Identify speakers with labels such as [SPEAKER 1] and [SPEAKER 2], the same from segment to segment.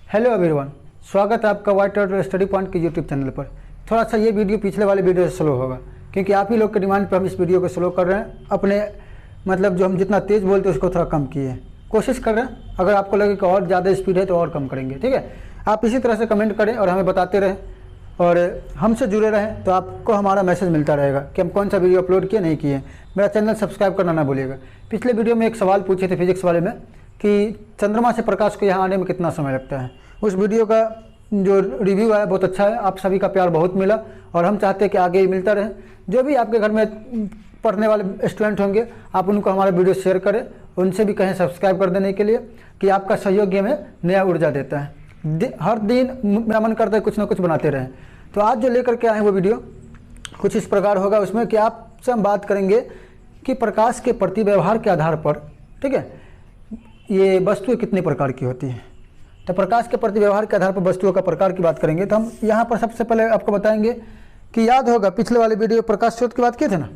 [SPEAKER 1] Hello everyone, स्वागत है आपका वाइट आउट स्टडी पॉइंट के यूट्यूब चैनल पर। थोड़ा सा ये वीडियो पिछले वाले वीडियो से स्लो होगा क्योंकि आप ही लोग के डिमांड पे हम इस वीडियो को स्लो कर रहे हैं। अपने मतलब जो हम जितना तेज़ बोलते हैं उसको थोड़ा कम किए हैं, कोशिश कर रहे हैं। अगर आपको लगे कि और ज़्यादा स्पीड है तो और कम करेंगे, ठीक है। आप इसी तरह से कमेंट करें और हमें बताते रहें और हमसे जुड़े रहें तो आपको हमारा मैसेज मिलता रहेगा कि हम कौन सा वीडियो अपलोड किए नहीं किए। मेरा चैनल सब्सक्राइब करना ना भूलिएगा। पिछले वीडियो में एक सवाल पूछे थे फिजिक्स वाले में कि चंद्रमा से प्रकाश को यहाँ आने में कितना समय लगता है। उस वीडियो का जो रिव्यू आया बहुत अच्छा है, आप सभी का प्यार बहुत मिला और हम चाहते हैं कि आगे ही मिलता रहे। जो भी आपके घर में पढ़ने वाले स्टूडेंट होंगे आप उनको हमारा वीडियो शेयर करें, उनसे भी कहें सब्सक्राइब कर देने के लिए कि आपका सहयोग हमें नया ऊर्जा देता है। हर दिन मेरा मन करता है कुछ ना कुछ बनाते रहें। तो आज जो लेकर के आए हैं वो वीडियो कुछ इस प्रकार होगा। उसमें कि आपसे हम बात करेंगे कि प्रकाश के प्रति व्यवहार के आधार पर, ठीक है, ये वस्तुएं कितने प्रकार की होती हैं। तो प्रकाश के प्रति व्यवहार के आधार पर वस्तुओं का प्रकार की बात करेंगे। तो हम यहाँ पर सबसे पहले आपको बताएंगे कि याद होगा पिछले वाले वीडियो प्रकाश स्रोत की बात किए थे ना,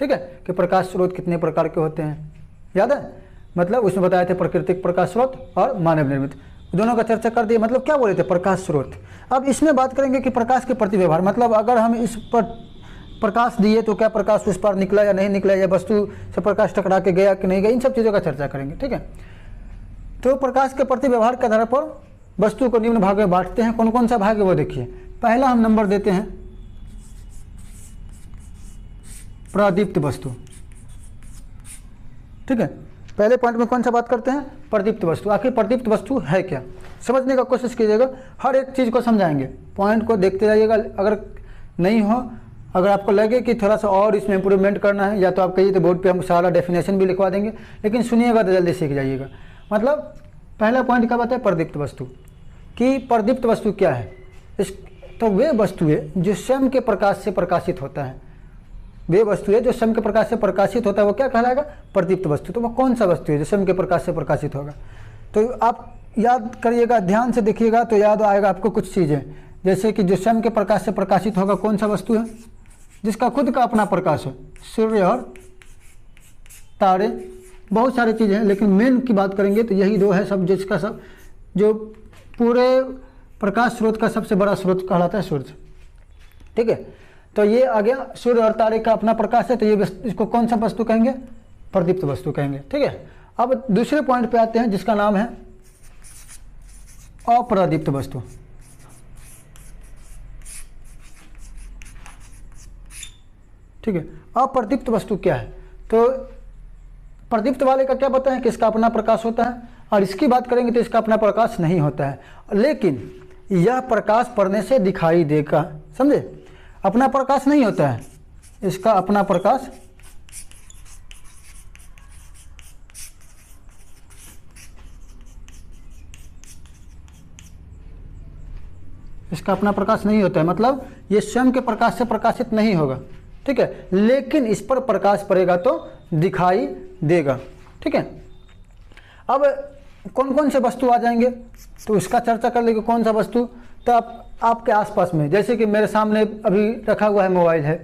[SPEAKER 1] ठीक है, कि प्रकाश स्रोत कितने प्रकार के होते हैं, याद है। मतलब उसमें बताए थे प्राकृतिक प्रकाश स्रोत और मानव निर्मित, दोनों का चर्चा कर दिए। मतलब क्या बोले थे, प्रकाश स्रोत। अब इसमें बात करेंगे कि प्रकाश के प्रति व्यवहार, मतलब अगर हम इस पर प्रकाश दिए तो क्या प्रकाश उस पर निकला या नहीं निकला, या वस्तु से प्रकाश टकरा के गया कि नहीं गया, इन सब चीज़ों का चर्चा करेंगे, ठीक है। तो प्रकाश के प्रति व्यवहार के आधार पर वस्तु को निम्न भाग में बांटते हैं। कौन कौन सा भाग है वो देखिए। पहला हम नंबर देते हैं प्रदीप्त वस्तु, ठीक है। पहले पॉइंट में कौन सा बात करते हैं, प्रदीप्त वस्तु। आखिर प्रदीप्त वस्तु है क्या, समझने का कोशिश कीजिएगा। हर एक चीज़ को समझाएंगे, पॉइंट को देखते जाइएगा। अगर नहीं हो, अगर आपको लगे कि थोड़ा सा और इसमें इंप्रूवमेंट करना है, या तो आप कहिए तो बोर्ड पे हम सारा डेफिनेशन भी लिखवा देंगे, लेकिन सुनिएगा तो जल्दी सीख जाइएगा। मतलब पहला पॉइंट क्या बात है, प्रदीप्त वस्तु। कि प्रदीप्त वस्तु क्या है, तो वे वस्तुएं जो स्वयं के प्रकाश से प्रकाशित होता है, वे वस्तुएं जो स्वयं के प्रकाश से प्रकाशित होता है वो क्या कहलाएगा, प्रदीप्त वस्तु। तो वो कौन सा वस्तु है जो स्वयं के प्रकाश से प्रकाशित होगा। तो आप याद करिएगा, ध्यान से देखिएगा तो याद आएगा आपको कुछ चीज़ें। जैसे कि जो स्वयं के प्रकाश से प्रकाशित होगा कौन सा वस्तु है, जिसका खुद का अपना प्रकाश है, सूर्य और तारे। बहुत सारी चीज़ें हैं लेकिन मेन की बात करेंगे तो यही दो है सब, जिसका सब जो पूरे प्रकाश स्रोत का सबसे बड़ा स्रोत कहलाता है सूर्य, ठीक है। तो ये आ गया, सूर्य और तारे का अपना प्रकाश है, तो ये इसको कौन सा वस्तु कहेंगे, प्रदीप्त वस्तु कहेंगे, ठीक है। अब दूसरे पॉइंट पे आते हैं जिसका नाम है अप्रदीप्त वस्तु, ठीक है। अप्रदीप्त वस्तु क्या है, तो प्रदीप्त वाले का क्या बताएं कि इसका अपना प्रकाश होता है, और इसकी बात करेंगे तो इसका अपना प्रकाश नहीं होता है, लेकिन यह प्रकाश पड़ने से दिखाई देगा, समझे। अपना प्रकाश नहीं होता है, इसका अपना प्रकाश इसका अपना प्रकाश नहीं होता है, मतलब ये स्वयं के प्रकाश से प्रकाशित नहीं होगा, ठीक है, लेकिन इस पर प्रकाश पड़ेगा तो दिखाई देगा, ठीक है। अब कौन कौन से वस्तु आ जाएंगे तो इसका चर्चा कर लेंगे। कौन सा वस्तु, तो आपके आसपास में, जैसे कि मेरे सामने अभी रखा हुआ है मोबाइल है,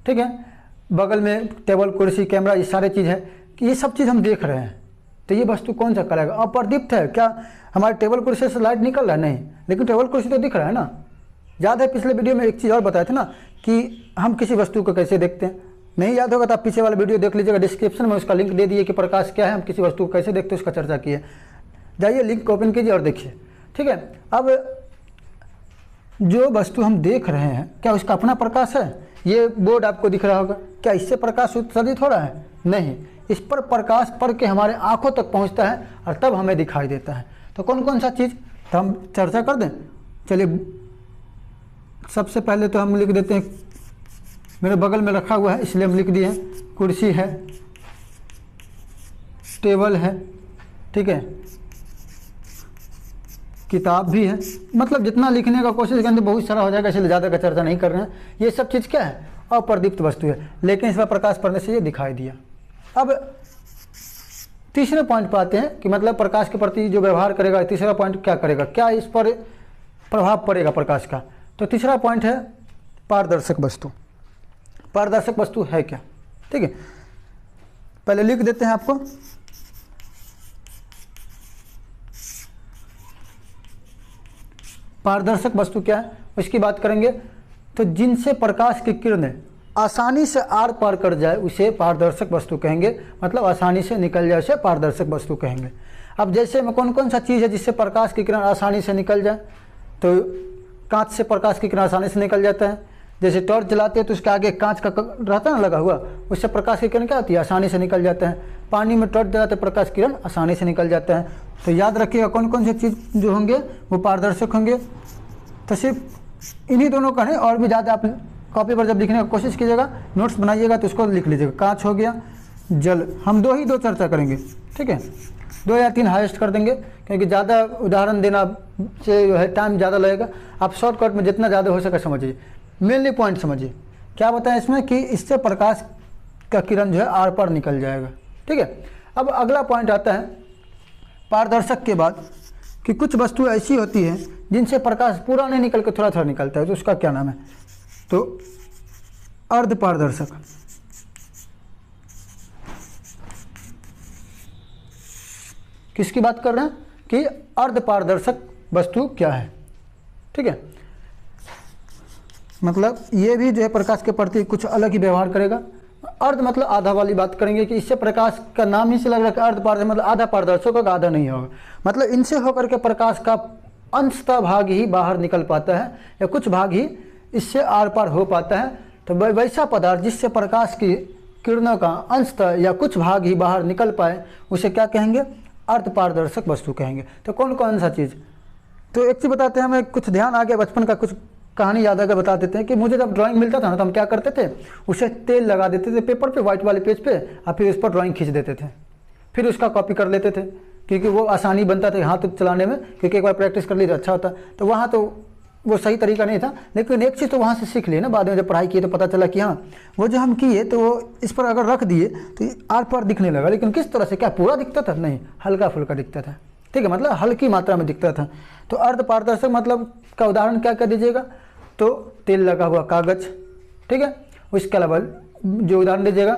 [SPEAKER 1] ठीक है, बगल में टेबल कुर्सी कैमरा ये सारे चीज़ है, कि ये सब चीज़ हम देख रहे हैं, तो ये वस्तु कौन सा कहलाएगा, अप्रदीप्त है। क्या हमारे टेबल कुर्सी से लाइट निकल रहा है, नहीं, लेकिन टेबल कुर्सी तो दिख रहा है ना। याद है पिछले वीडियो में एक चीज़ और बताया था ना कि हम किसी वस्तु को कैसे देखते हैं, नहीं याद होगा तो आप पीछे वाला वीडियो देख लीजिएगा, डिस्क्रिप्शन में उसका लिंक दे दिए कि प्रकाश क्या है, हम किसी वस्तु को कैसे देखते हैं उसका चर्चा किए। जाइए लिंक ओपन कीजिए और देखिए, ठीक है। अब जो वस्तु हम देख रहे हैं क्या उसका अपना प्रकाश है, ये बोर्ड आपको दिख रहा होगा, क्या इससे प्रकाश उत्सर्जित हो रहा है, नहीं, इस पर प्रकाश पड़ के हमारे आंखों तक पहुंचता है और तब हमें दिखाई देता है। तो कौन कौन सा चीज़, तो हम चर्चा कर दें। चलिए सबसे पहले तो हम लिख देते हैं, मेरे बगल में रखा हुआ है इसलिए हम लिख दिए हैं, कुर्सी है, टेबल है, ठीक है, किताब भी है। मतलब जितना लिखने का कोशिश करेंगे बहुत सारा हो जाएगा, इसलिए ज़्यादा का चर्चा नहीं कर रहे हैं। ये सब चीज़ क्या है, अप्रदीप्त वस्तु है, लेकिन इस पर प्रकाश पड़ने से ये दिखाई दिया। अब तीसरे पॉइंट पर आते हैं कि मतलब प्रकाश के प्रति जो व्यवहार करेगा, तीसरा पॉइंट क्या करेगा, क्या इस पर प्रभाव पड़ेगा प्रकाश का। तो तीसरा पॉइंट है पारदर्शक वस्तु। पारदर्शक वस्तु है क्या, ठीक है, पहले लिख देते हैं आपको पारदर्शक वस्तु क्या है उसकी बात करेंगे। तो जिनसे प्रकाश की किरणें आसानी से आर पार कर जाए उसे पारदर्शक वस्तु कहेंगे, मतलब आसानी से निकल जाए उसे पारदर्शक वस्तु कहेंगे। अब जैसे में कौन कौन सा चीज़ है जिससे प्रकाश की किरण आसानी से निकल जाए, तो कांच से प्रकाश की किरण आसानी से निकल जाता है। जैसे टॉर्च जलाते हैं तो उसके आगे कांच का रहता है ना लगा हुआ, उससे प्रकाश की किरण क्या होती है, आसानी से निकल जाता है। पानी में टॉर्च जलाते प्रकाश किरण आसानी से निकल जाता है। तो याद रखिएगा कौन कौन से चीज़ जो होंगे वो पारदर्शक होंगे। तो सिर्फ इन्हीं दोनों का नहीं, और भी ज़्यादा आप कॉपी पर जब लिखने की कोशिश कीजिएगा, नोट्स बनाइएगा तो उसको लिख लीजिएगा। कांच हो गया, जल, हम दो चर्चा करेंगे, ठीक है, 2 या 3 हाईएस्ट कर देंगे, क्योंकि ज़्यादा उदाहरण देना से जो है टाइम ज़्यादा लगेगा। आप शॉर्टकट में जितना ज़्यादा हो सके समझिए, मेनली पॉइंट समझिए। क्या बताएं इसमें कि इससे प्रकाश का किरण जो है आर पार निकल जाएगा, ठीक है। अब अगला पॉइंट आता है पारदर्शक के बाद कि कुछ वस्तु ऐसी होती हैं जिनसे प्रकाश पूरा नहीं निकल के थोड़ा थोड़ा निकलता है, तो उसका क्या नाम है, तो अर्ध पारदर्शक। किसकी बात कर रहे हैं कि अर्ध पारदर्शक वस्तु क्या है, ठीक है। मतलब ये भी जो है प्रकाश के प्रति कुछ अलग ही व्यवहार करेगा। अर्ध मतलब आधा वाली बात करेंगे कि इससे प्रकाश का नाम ही से लग रहा है कि अर्ध पारदर्शक, मतलब आधा पारदर्शक होगा आधा नहीं होगा, मतलब इनसे होकर के प्रकाश का अंशतः भाग ही बाहर निकल पाता है या कुछ भाग ही इससे आर पार हो पाता है। तो वैसा पदार्थ जिससे प्रकाश की किरणों का अंशतः या कुछ भाग ही बाहर निकल पाए उसे क्या कहेंगे, अर्ध पारदर्शक वस्तु कहेंगे। तो कौन कौन सा चीज़, तो एक चीज़ बताते हैं, हमें कुछ ध्यान आ गया, बचपन का कुछ कहानी याद आकर बता देते हैं कि मुझे जब ड्राइंग मिलता था ना तो हम क्या करते थे, उसे तेल लगा देते थे पेपर पे, व्हाइट वाले पेज पे, और फिर उस पर ड्राइंग खींच देते थे, फिर उसका कॉपी कर लेते थे, क्योंकि वो आसानी बनता था हाथ चलाने में, क्योंकि एक बार प्रैक्टिस कर ली तो अच्छा होता। तो वहाँ तो वो सही तरीका नहीं था, लेकिन एक चीज़ तो वहाँ से सीख ली ना, बाद में जब पढ़ाई की तो पता चला कि हाँ वो जो हम किए तो वो इस पर अगर रख दिए तो आर पार दिखने लगा। लेकिन किस तरह से, क्या पूरा दिखता था, नहीं, हल्का फुल्का दिखता था, ठीक है, मतलब हल्की मात्रा में दिखता था। तो अर्ध पारदर्शक मतलब का उदाहरण क्या कर दीजिएगा, तो तेल लगा हुआ कागज, ठीक है। उसके अलावा जो उदाहरण दीजिएगा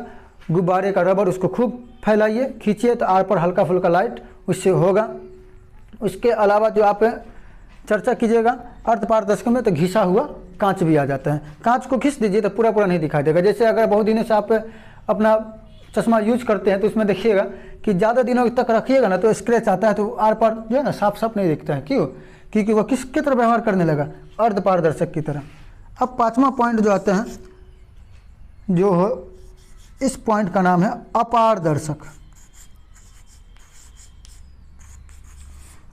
[SPEAKER 1] गुब्बारे का रबर, उसको खूब फैलाइए, खींचिए तो आर पर हल्का फुल्का लाइट उससे होगा। उसके अलावा जो आप चर्चा कीजिएगा अर्ध पारदर्शक में, तो घिसा हुआ कांच भी आ जाता है। कांच को घिस दीजिए तो पूरा पूरा नहीं दिखाई देगा। जैसे अगर बहुत दिनों से आप अपना चश्मा यूज करते हैं तो उसमें देखिएगा कि ज़्यादा दिनों तक रखिएगा ना तो स्क्रैच आता है, तो आर पार जो है ना साफ साफ नहीं दिखता है। क्यों, क्योंकि वो किसकी तरह व्यवहार करने लगा, अर्ध पारदर्शक की तरह। अब 5वां पॉइंट जो आता है, जो हो इस पॉइंट का नाम है अपारदर्शक।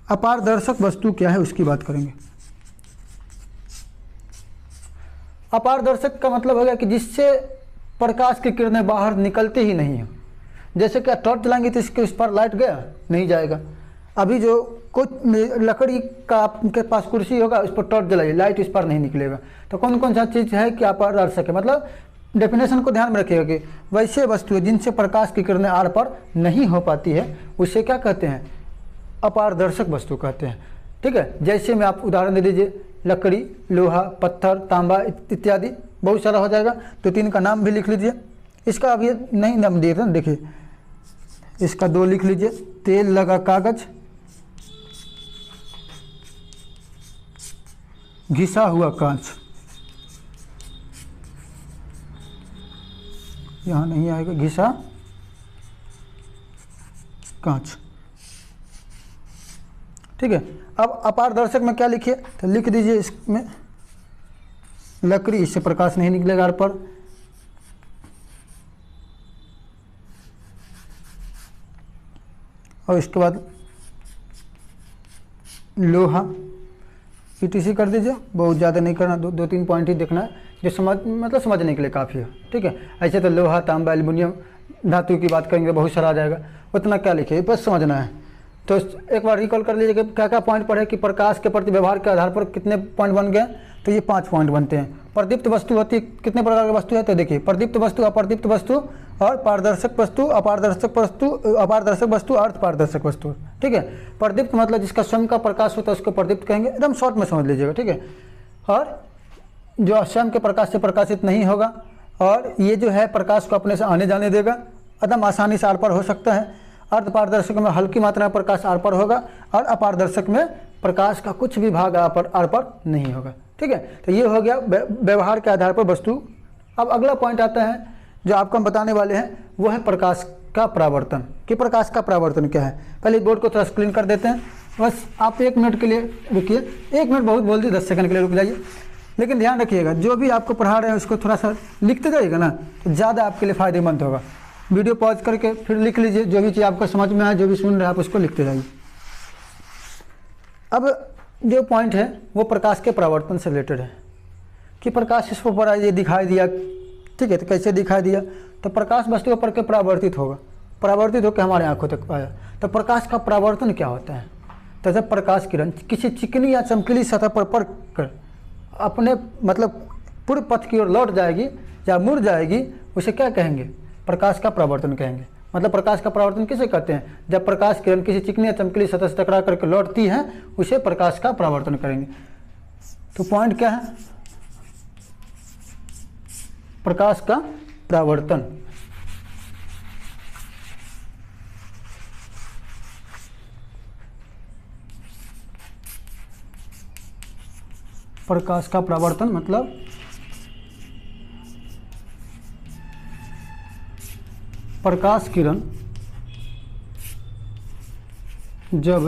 [SPEAKER 1] अपारदर्शक वस्तु क्या है उसकी बात करेंगे। अपारदर्शक का मतलब हो गया कि जिससे प्रकाश की किरणें बाहर निकलती ही नहीं है। जैसे कि टॉर्च जलाएंगे तो इसके उस पर लाइट गया नहीं जाएगा। अभी जो कुछ लकड़ी का आपके पास कुर्सी होगा उस पर टॉर्च जलाइए, लाइट इस पर नहीं निकलेगा। तो कौन कौन सा चीज़ है कि अपारदर्शक है, मतलब डेफिनेशन को ध्यान में रखिएगा कि वैसे वस्तुएं जिनसे प्रकाश की किरणें आर पार नहीं हो पाती है उसे क्या कहते हैं, अपारदर्शक वस्तु कहते हैं, ठीक है। जैसे में आप उदाहरण दे दीजिए, लकड़ी, लोहा, पत्थर, तांबा इत्यादि, बहुत सारा हो जाएगा। तो 3 का नाम भी लिख लीजिए। इसका अभी नहीं नाम दिए थे, देखिए इसका 2 लिख लीजिए, तेल लगा कागज, घिसा हुआ कांच, यहाँ नहीं आएगा, घिसा कांच, ठीक है। अब अपारदर्शक में क्या लिखिए, तो लिख दीजिए इसमें लकड़ी, इससे प्रकाश नहीं निकलेगा आर पर, और इसके बाद लोहा, पीटीसी कर दीजिए, बहुत ज़्यादा नहीं करना, 2-3 पॉइंट ही देखना है जो मतलब समझने के लिए काफ़ी है, ठीक है। ऐसे तो लोहा, तांबा, एल्युमिनियम धातु की बात करेंगे बहुत सारा आ जाएगा, उतना क्या लिखिए बस समझना है। तो एक बार रिकॉल कर लीजिए कि क्या क्या पॉइंट पढ़े कि प्रकाश के प्रति व्यवहार के आधार पर कितने पॉइंट बन गए। तो ये 5 पॉइंट बनते हैं। प्रदीप्त वस्तु होती है, कितने प्रकार की वस्तु है, तो देखिए प्रदीप्त वस्तु, अप्रदीप्त वस्तु और पारदर्शक वस्तु, अपारदर्शक वस्तु, अपारदर्शक वस्तु, अर्ध पारदर्शक वस्तु, ठीक है। प्रदीप्त मतलब जिसका स्वयं का प्रकाश होता है उसको प्रदीप्त कहेंगे, एकदम शॉर्ट में समझ लीजिएगा, ठीक है। और जो स्वयं के प्रकाश से प्रकाशित नहीं होगा और ये जो है प्रकाश को अपने से आने जाने देगा, एकदम आसानी से आर पार हो सकता है। अर्ध पारदर्शक में हल्की मात्रा में प्रकाश आर पार होगा और अपारदर्शक में प्रकाश का कुछ भी भाग आर पर नहीं होगा। ठीक है, तो ये हो गया व्यवहार के आधार पर वस्तु। अब अगला पॉइंट आता है जो आपको हम बताने वाले हैं, वो है प्रकाश का परावर्तन। कि प्रकाश का परावर्तन क्या है। पहले बोर्ड को थोड़ा क्लीन कर देते हैं। बस आप 1 मिनट के लिए रुकिए, 1 मिनट बहुत बोल दी, 10 सेकंड के लिए रुक जाइए। लेकिन ध्यान रखिएगा, जो भी आपको पढ़ा रहे हैं उसको थोड़ा सा लिखते जाइएगा ना, तो ज़्यादा आपके लिए फ़ायदेमंद होगा। वीडियो पॉज करके फिर लिख लीजिए, जो भी चीज़ आपको समझ में आए, जो भी सुन रहे हैं आप उसको लिखते जाइए। अब जो पॉइंट है वो प्रकाश के परावर्तन से रिलेटेड है कि प्रकाश इस पर ये दिखाई दिया। ठीक है, तो कैसे दिखाई दिया, तो प्रकाश वस्तु पर के परावर्तित होगा, परावर्तित होकर हमारे आंखों तक आया। तो प्रकाश का परावर्तन क्या होता है, तो जब प्रकाश किरण किसी चिकनी या चमकीली सतह पर पड़ कर अपने मतलब पूर्व पथ की ओर लौट जाएगी या मुड़ जाएगी, उसे क्या कहेंगे, प्रकाश का परावर्तन कहेंगे। मतलब प्रकाश का परावर्तन किसे कहते हैं, जब प्रकाश किरण किसी चिकनी या चमकीली सतह से टकरा करके लौटती है, उसे प्रकाश का परावर्तन करेंगे। तो पॉइंट क्या है, प्रकाश का परावर्तन। प्रकाश का परावर्तन मतलब प्रकाश किरण जब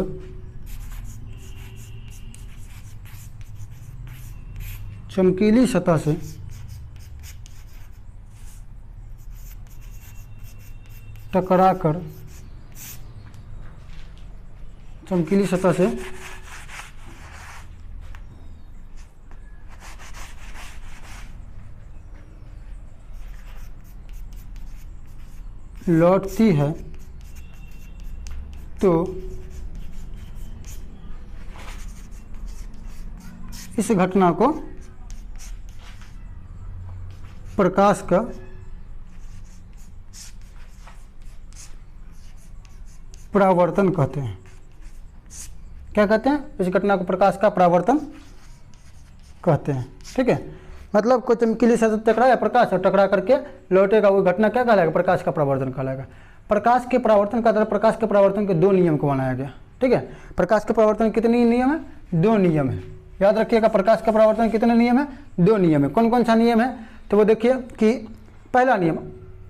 [SPEAKER 1] चमकीली सतह से टकराकर चमकीली सतह से लौटती है, तो इस घटना को प्रकाश का परावर्तन कहते हैं। क्या कहते हैं, इस घटना को प्रकाश का परावर्तन कहते हैं। ठीक है, मतलब कोई चमकीली सतह टकराया प्रकाश और टकरा करके लौटेगा, वो घटना क्या कहलाएगा, प्रकाश का परावर्तन कहलाएगा। प्रकाश के परावर्तन का प्रकाश के परावर्तन के 2 नियम को बनाया गया। ठीक है, प्रकाश के परावर्तन कितने नियम है, 2 नियम है। याद रखिएगा, प्रकाश का परावर्तन कितने नियम है, 2 नियम है। कौन कौन सा नियम है, तो वो देखिए कि पहला नियम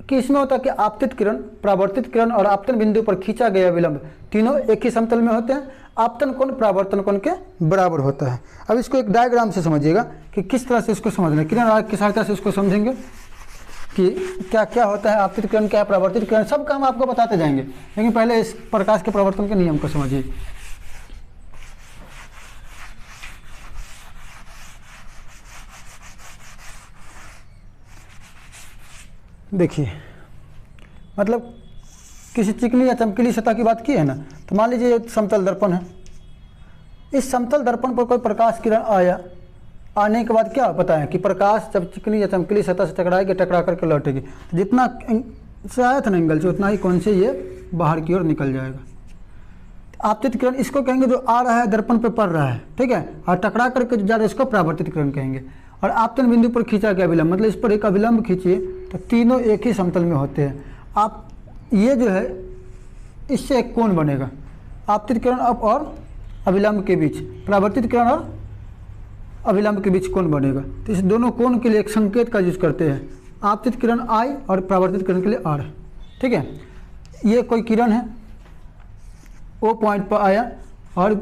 [SPEAKER 1] कि इसमें होता है कि आपतित किरण, परावर्तित किरण और आपतन बिंदु पर खींचा गया विलंब तीनों एक ही समतल में होते हैं। आपतन कोण परावर्तन कोण के बराबर होता है। अब इसको एक डायग्राम से समझिएगा कि किस तरह से इसको समझना है। किरण आरेख की सहायता से इसको समझेंगे कि क्या क्या होता है, आपतित किरण क्या है, परावर्तित किरण, सब काम आपको बताते जाएंगे। लेकिन पहले इस प्रकाश के परावर्तन के नियम को समझिए। देखिए, मतलब किसी चिकनी या चमकीली सतह की बात की है ना, तो मान लीजिए ये समतल दर्पण है। इस समतल दर्पण पर कोई प्रकाश किरण आया, आने के बाद क्या पता है कि प्रकाश जब चिकनी या चमकीली सतह से टकराएगी, टकरा करके लौटेगी, तो जितना से आया था ना एंगल से, उतना ही कौन से ये बाहर की ओर निकल जाएगा। आपतित किरण इसको कहेंगे जो आ रहा है दर्पण पे पड़ रहा है। ठीक है, और टकरा करके जो जा रहा है इसको परावर्तित किरण कहेंगे। और आपतन बिंदु पर खींचा गया विलंब, मतलब इस पर एक अविलंब खींचिए तो तीनों एक ही समतल में होते हैं। आप ये जो है इससे एक कोण बनेगा, आपतित किरण और अविलंब के बीच, परावर्तित किरण और अविलंब के बीच कोण बनेगा। तो इस दोनों कोण के लिए एक संकेत का यूज करते हैं, आपतित किरण आई और परावर्तित किरण के लिए आर। ठीक है, ये कोई किरण है, ओ पॉइंट पर आया और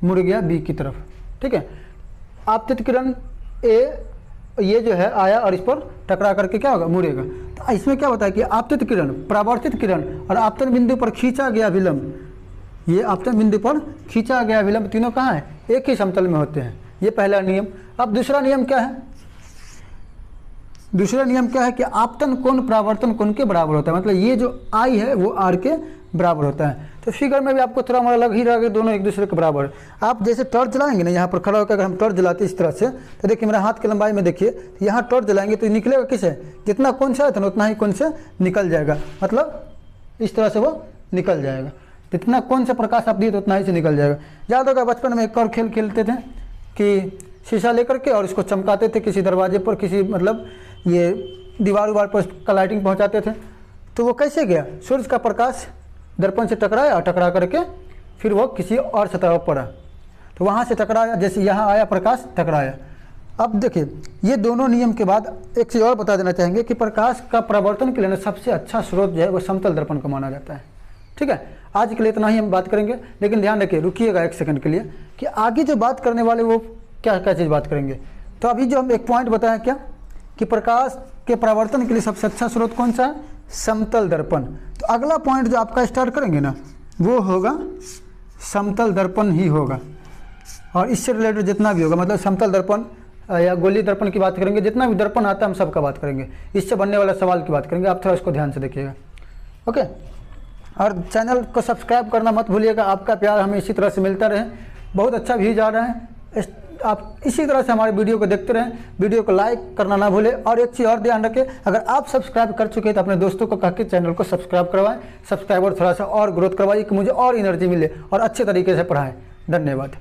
[SPEAKER 1] मुड़ गया बी की तरफ। ठीक है, आपतित किरण ए ये जो है आया और इस पर टकरा करके क्या होगा, मुड़ेगा। तो इसमें क्या होता है कि आपतित किरण, परावर्तित किरण और आपतन बिंदु पर खींचा गया विलंब, ये आपतन बिंदु पर खींचा गया विलंब तीनों कहाँ है, एक ही समतल में होते हैं। ये पहला नियम। अब दूसरा नियम क्या है, दूसरा नियम क्या है कि आपतन कोण परावर्तन कोण के बराबर होता है। मतलब ये जो आई है वो आर के बराबर होता है। तो फिगर में भी आपको थोड़ा हमारा लग ही रहा है कि दोनों एक दूसरे के बराबर है। आप जैसे टॉर्च जलाएंगे ना, यहाँ पर खड़ा होकर अगर हम टॉर्च जलाते इस तरह से, तो देखिए मेरा हाथ की लंबाई में देखिए, यहाँ टॉर्च जलाएंगे तो निकलेगा किसे, जितना कोण से आया था ना उतना ही कोण से निकल जाएगा। मतलब इस तरह से वो निकल जाएगा, जितना कोण से प्रकाश आप दिए तो उतना ही से निकल जाएगा। याद होगा बचपन में एक और खेल खेलते थे कि शीशा लेकर के और इसको चमकाते थे किसी दरवाजे पर, किसी मतलब ये दीवार उवार पर का लाइटिंग पहुँचाते थे। तो वो कैसे गया, सूर्य का प्रकाश दर्पण से टकराया और टकरा करके फिर वो किसी और सतह पर पड़ा। तो वहाँ से टकराया, जैसे यहाँ आया प्रकाश टकराया। अब देखिए ये दोनों नियम के बाद एक चीज़ और बता देना चाहेंगे कि प्रकाश का परावर्तन के लिए सबसे अच्छा स्रोत जो है वो समतल दर्पण को माना जाता है। ठीक है, आज के लिए इतना ही हम बात करेंगे, लेकिन ध्यान रखिए, रुकिएगा एक सेकंड के लिए कि आगे जो बात करने वाले वो क्या क्या चीज़ बात करेंगे। तो अभी जो हम एक पॉइंट बताया क्या कि प्रकाश के परावर्तन के लिए सबसे अच्छा स्रोत कौन सा है, समतल दर्पण। तो अगला पॉइंट जो आपका स्टार्ट करेंगे ना वो होगा समतल दर्पण ही होगा, और इससे रिलेटेड जितना भी होगा, मतलब समतल दर्पण या गोली दर्पण की बात करेंगे, जितना भी दर्पण आता है हम सबका बात करेंगे, इससे बनने वाला सवाल की बात करेंगे। आप थोड़ा इसको ध्यान से देखिएगा, ओके। और चैनल को सब्सक्राइब करना मत भूलिएगा, आपका प्यार हमें इसी तरह से मिलता रहे। बहुत अच्छा व्यूज आ रहा है, आप इसी तरह से हमारे वीडियो को देखते रहें, वीडियो को लाइक करना ना भूलें। और एक चीज़ और ध्यान रखें, अगर आप सब्सक्राइब कर चुके हैं तो अपने दोस्तों को कह के चैनल को सब्सक्राइब करवाएं, सब्सक्राइबर थोड़ा सा और ग्रोथ करवाइए कि मुझे और एनर्जी मिले और अच्छे तरीके से पढ़ाएं। धन्यवाद।